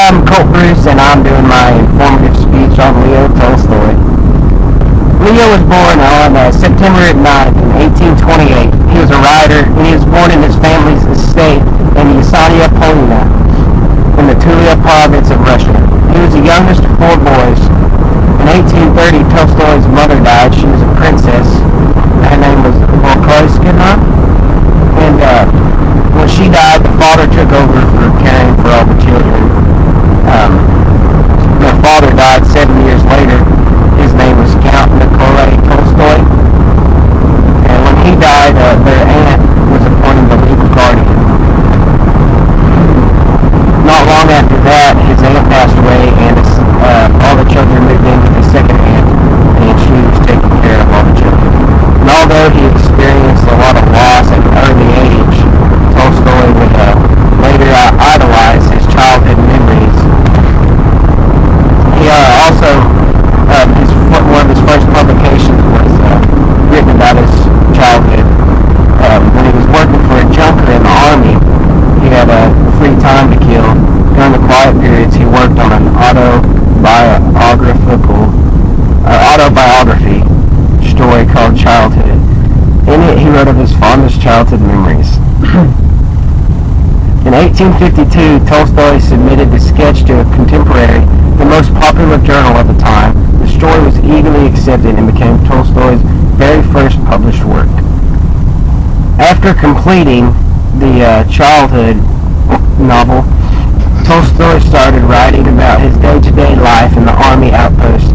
I'm Colt Bruce, and I'm doing my informative speech on Leo Tolstoy. Leo was born on September 9th in 1828. He was a writer, and he was born in his family's estate in Yasania Polina, in the Tulia province of Russia. He was the youngest of 4 boys. In 1830, Tolstoy's mother died. She was a princess. Her name was Volkoyskina, and when she died, the father took over for caring for all the children. Their father died 7 years later. His name was Count Nikolai Tolstoy. And when he died, their aunt was appointed the legal guardian. Not long after that, his aunt passed away, and all the children moved in with his second aunt, and she was taking care of all the children. And although he experienced a lot of loss at an early age, Tolstoy would later idolize his childhood memories. He also, one of his first publications was written about his childhood. When he was working for a junker in the army, he had free time to kill. During the quiet periods, he worked on an autobiography story called Childhood. In it, he wrote of his fondest childhood memories. In 1852, Tolstoy submitted the sketch to a contemporary, the most popular journal of the time. The story was eagerly accepted and became Tolstoy's very first published work. After completing the childhood novel, Tolstoy started writing about his day-to-day life in the army outpost.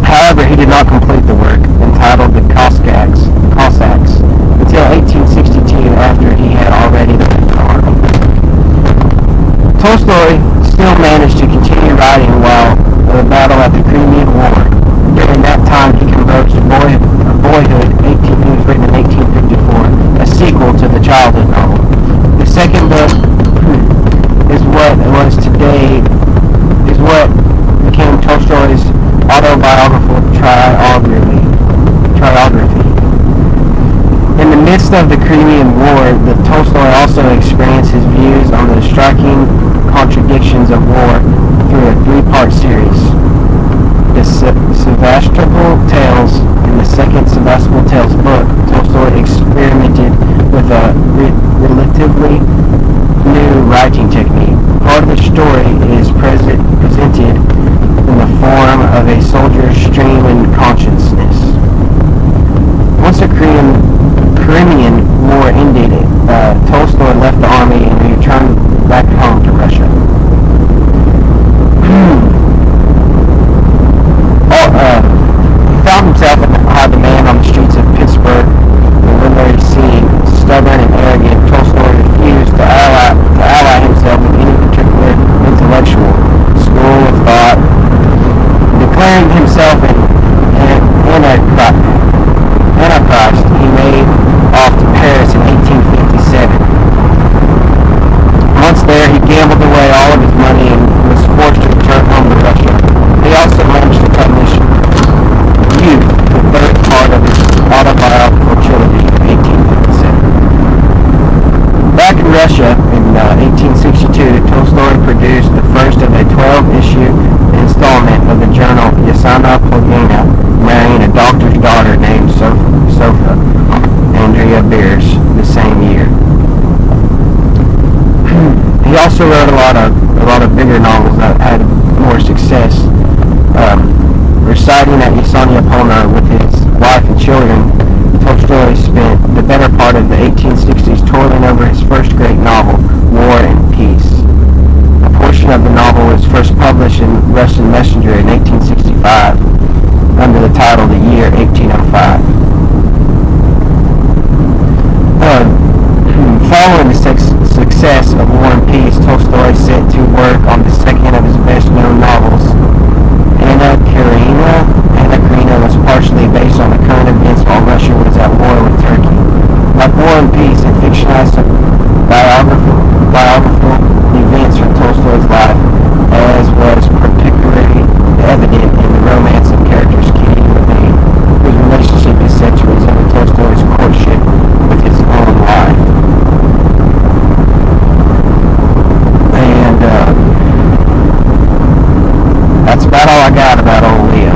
However, he did not complete the work, entitled The Cossacks, until 1862, after he had already left the army. Tolstoy still managed to continue writing while the battle at the Crimean War. During that time, he composed Boyhood. It was written in 1854, a sequel to the childhood novel. The second book is what became Tolstoy's autobiographical triography. In the midst of the Crimean War, Tolstoy also experienced his views on the striking contradictions of war through a 3-part series. The Sevastopol Tales. In the second Sevastopol Tales book, Tolstoy experimented with a relatively new writing technique. Part of the story is presented in the form of a soldier's stream in consciousness. Once the Crimean War ended, Tolstoy left the army and returned back home to Russia. He found himself in high demand on the streets of Pittsburgh. And when they seemed stubborn and arrogant, Tolstoy refused to ally himself with any particular intellectual school of thought, declaring himself an Antichrist. He made off to Paris in 1857. Once there, he gambled away all of his money and was forced to return home to Russia. He also managed to publish Youth, the third part of his autobiographical trilogy in 1857. Back in Russia in 1862, Tolstoy produced the first of a 12-issue installment of the journal Yasania Polina, marrying a doctor's daughter named Sophia Andrea Beers the same year. He also wrote a lot of bigger novels that had more success. Residing at Yasania Polina with his wife and children, Tolstoy spent the better part of the 1860s toiling over his first great novel, War and Peace. A portion of the novel was first published in Russian Messenger in 1865 under the title The Year 1805. Following the success of War and Peace, Tolstoy set to work on the second of his best-known novels. Anna Karenina was partially based on the current events while Russia was at war with Turkey. Like War and Peace, it fictionized some biographical events from Tolstoy's life, as was particularly evident in the romance about all I got about old Leo.